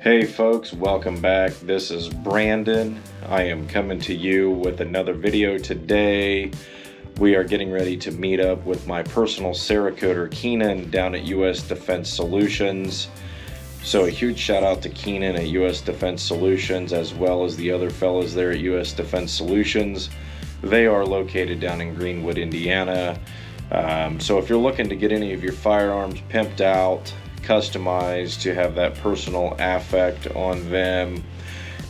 Hey folks, welcome back. This is Brandon. I am coming to you with another video today. We are getting ready to meet up with my personal Cerakoter Keenan down at US Defense Solutions. So a huge shout out to Keenan at US Defense Solutions, as well as the other fellows there at US Defense Solutions. They are located down in Greenwood, Indiana. So if you're looking to get any of your firearms pimped out, customized to have that personal affect on them,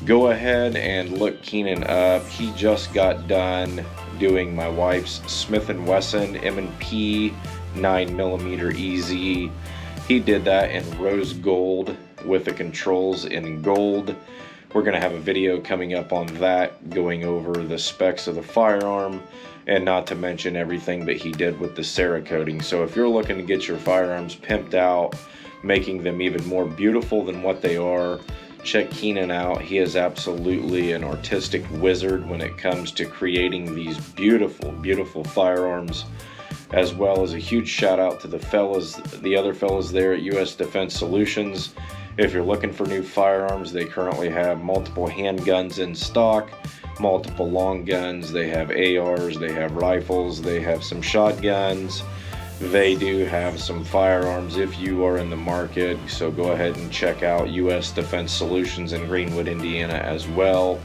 go ahead and look Keenan up. He just got done doing my wife's Smith & Wesson M&P 9mm EZ. He did that in rose gold with the controls in gold. We're going to have a video coming up on that, going over the specs of the firearm, and not to mention everything that he did with the Cerakoting. So if you're looking to get your firearms pimped out, making them even more beautiful than what they are, check Keenan out. He is absolutely an artistic wizard when it comes to creating these beautiful firearms, as well as a huge shout out to the other fellas there at US Defense Solutions. If you're looking for new firearms, they currently have multiple handguns in stock, multiple long guns, they have ARs, they have rifles, they have some shotguns. They do have some firearms if you are in the market, so go ahead and check out US Defense Solutions in Greenwood, Indiana as well.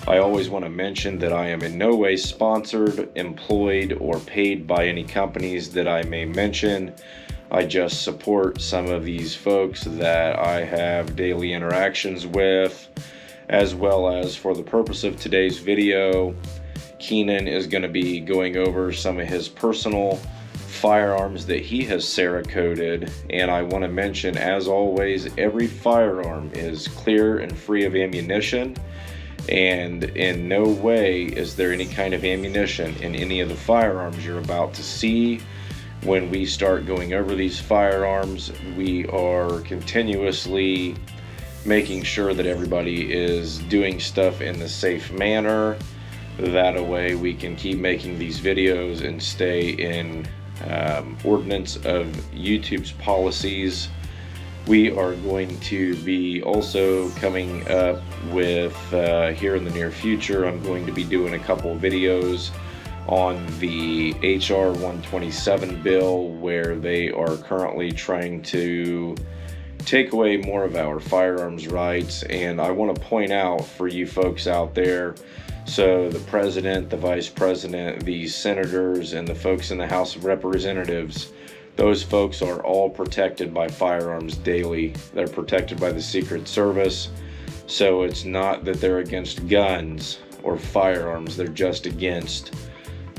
I always want to mention that I am in no way sponsored, employed, or paid by any companies that I may mention. I just support some of these folks that I have daily interactions with, as well as for the purpose of today's video, Keenan is going to be going over some of his personal firearms that he has Cerakoted. And I want to mention, as always, every firearm is clear and free of ammunition, and in no way is there any kind of ammunition in any of the firearms you're about to see. When we start going over these firearms, we are continuously making sure that everybody is doing stuff in the safe manner. That way we can keep making these videos and stay in ordinance of YouTube's policies. We are going to be also coming up with here in the near future, I'm going to be doing a couple videos on the HR 127 bill, where they are currently trying to take away more of our firearms rights. And I want to point out for you folks out there, so the president, the vice president, the senators, and the folks in the House of Representatives, those folks are all protected by firearms daily. They're protected by the Secret Service. So it's not that they're against guns or firearms, they're just against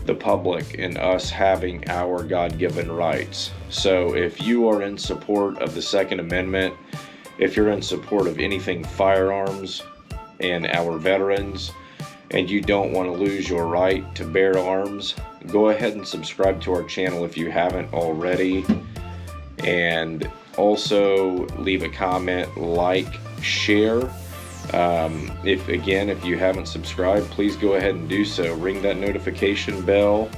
the public and us having our God-given rights. So if you are in support of the Second Amendment, if you're in support of anything firearms and our veterans, and you don't want to lose your right to bear arms, go ahead and subscribe to our channel if you haven't already. And also leave a comment, like, share. If you haven't subscribed, please go ahead and do so. Ring that notification bell,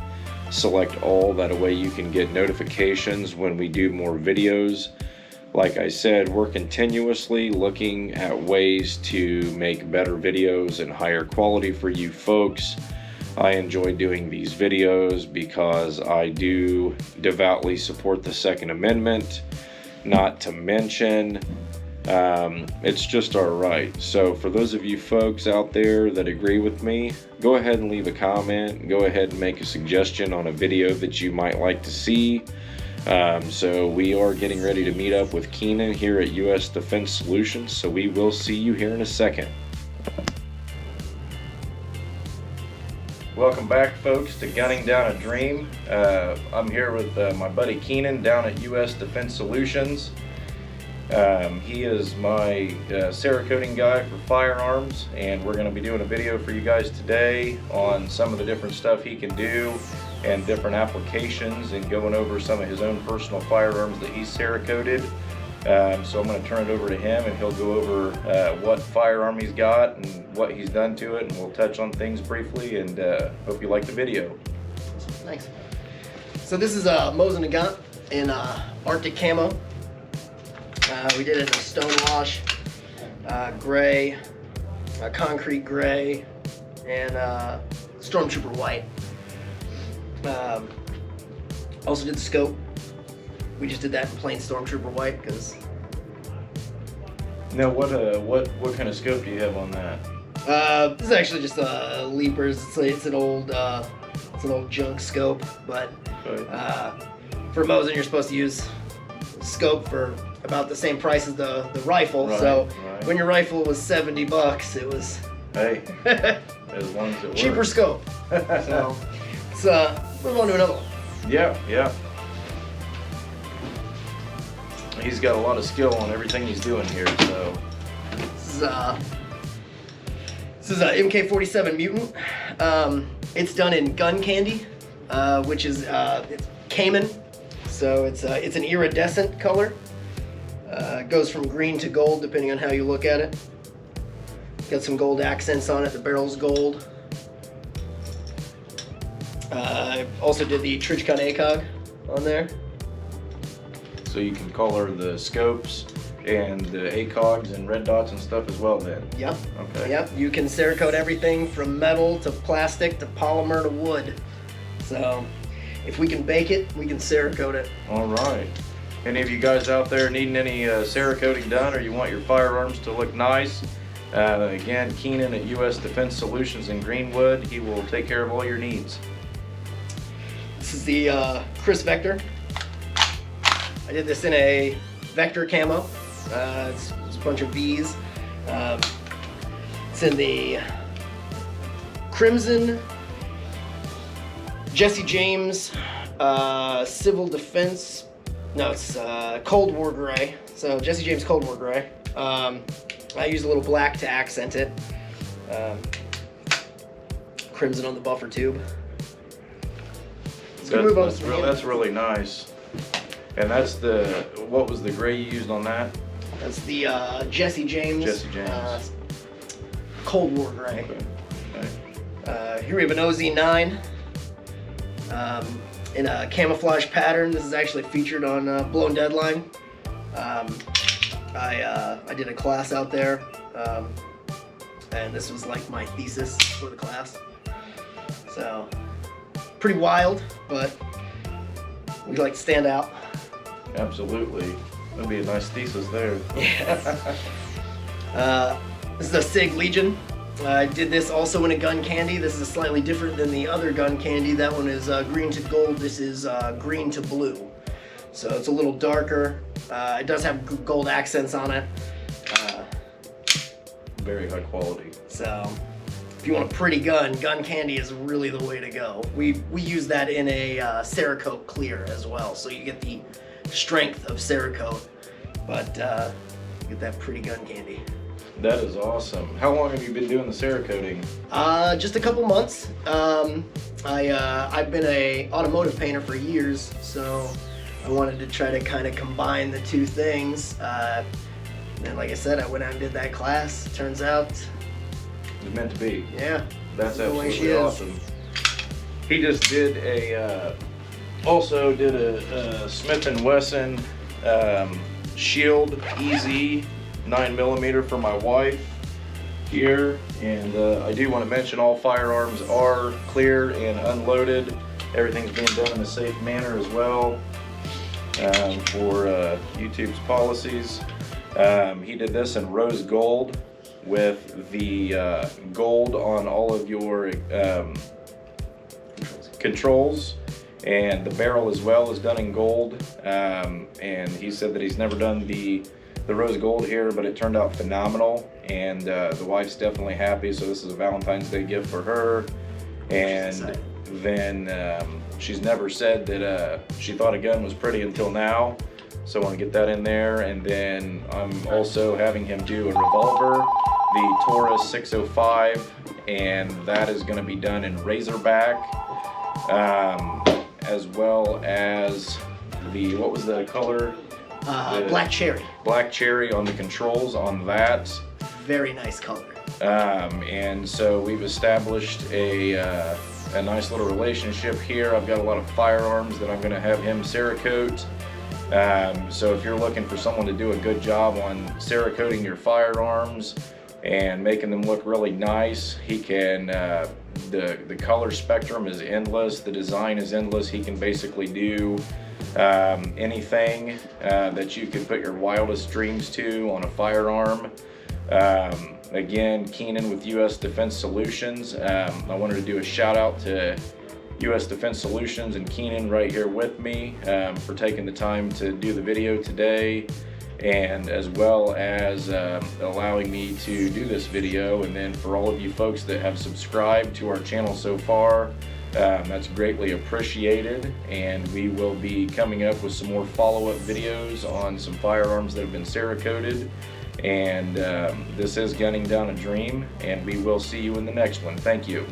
select all, that way you can get notifications when we do more videos. Like I said, we're continuously looking at ways to make better videos and higher quality for you folks. I enjoy doing these videos because I do devoutly support the Second Amendment, not to mention it's just our right. So for those of you folks out there that agree with me, go ahead and leave a comment, go ahead and make a suggestion on a video that you might like to see. So we are getting ready to meet up with Keenan here at US Defense Solutions, so we will see you here in a second. Welcome back, folks, to Gunning Down a Dream. I'm here with my buddy Keenan down at US Defense Solutions. He is my Cerakoting guy for firearms, and we're going to be doing a video for you guys today on some of the different stuff he can do and different applications, and going over some of his own personal firearms that he's Cerakoted. So I'm going to turn it over to him, and he'll go over what firearm he's got and what he's done to it, and we'll touch on things briefly, and hope you like the video. Thanks. So this is a Mosin Nagant in Arctic camo. We did it in Stonewash. gray, concrete gray, and Stormtrooper white. Also did the scope. We just did that in plain Stormtrooper white because. Now, what kind of scope do you have on that? This is actually just Leapers. It's an old junk scope, but for Mosin you're supposed to use scope for about the same price as the rifle. Right, so right. when your rifle was $70, it was Hey, as long as it works. cheaper scope. So let's move on to another one. Yeah. He's got a lot of skill on everything he's doing here, so. This is a MK47 Mutant. It's done in gun candy, which is it's Cayman, so it's an iridescent color. It goes from green to gold depending on how you look at it. Got some gold accents on it. The barrel's gold. I also did the Trijicon ACOG on there. So you can color the scopes and the ACOGs and red dots and stuff as well then? Yep. Okay. Yep. You can Cerakote everything from metal to plastic to polymer to wood. So if we can bake it, we can Cerakote it. All right. Any of you guys out there needing any Cerakoting done, or you want your firearms to look nice, again, Keenan at U.S. Defense Solutions in Greenwood. He will take care of all your needs. This is the Chris Vector. I did this in a Vector camo. It's a bunch of V's. It's in the Crimson Jesse James Civil Defense. No, it's Cold War Gray. So Jesse James Cold War Gray. I used a little black to accent it. Crimson on the buffer tube. That's really nice. And that's what was the gray you used on that? That's the Jesse James. Jesse James. Cold War Gray. Okay. Here we have an OZ9 in a camouflage pattern. This is actually featured on Blown Deadline. I did a class out there, and this was like my thesis for the class. So pretty wild, but we like to stand out. Absolutely. That'd be a nice thesis there. Yes. This is a SIG Legion. I did this also in a gun candy. This is slightly different than the other gun candy. That one is green to gold. This is green to blue. So it's a little darker. It does have gold accents on it. Very high quality. So if you want a pretty gun candy is really the way to go. We use that in a Cerakote clear as well. So you get the strength of Cerakote, but you get that pretty gun candy. That is awesome. How long have you been doing the Cerakoting? Just a couple months. I've been a automotive painter for years, so I wanted to try to kind of combine the two things. And like I said, I went out and did that class. Turns out, It's meant to be. yeah, That's the way she absolutely is. awesome. He just did also did a Smith & Wesson Shield EZ 9mm for my wife here, and I do want to mention all firearms are clear and unloaded. Everything's being done in a safe manner as well for YouTube's policies. He did this in rose gold with the gold on all of your controls, and the barrel as well is done in gold. And he said that he's never done the rose gold here, but it turned out phenomenal, and the wife's definitely happy. So this is a Valentine's Day gift for her. And then she's never said that she thought a gun was pretty until now, so I want to get that in there. And then I'm also having him do a revolver, the Taurus 605, and that is going to be done in Razorback, as well as the, what was the color? Black Cherry. Black Cherry on the controls on that. Very nice color. And so we've established a nice little relationship here. I've got a lot of firearms that I'm going to have him Cerakote. So if you're looking for someone to do a good job on Cerakoting your firearms and making them look really nice, he can, the color spectrum is endless, the design is endless. He can basically do anything that you could put your wildest dreams to on a firearm. Again, Keenan with U.S. Defense Solutions. I wanted to do a shout out to U.S. Defense Solutions and Keenan right here with me for taking the time to do the video today, and as well as allowing me to do this video. And then for all of you folks that have subscribed to our channel so far, that's greatly appreciated, and we will be coming up with some more follow-up videos on some firearms that have been Cerakoted. And this is Gunning Down a Dream, and we will see you in the next one. Thank you.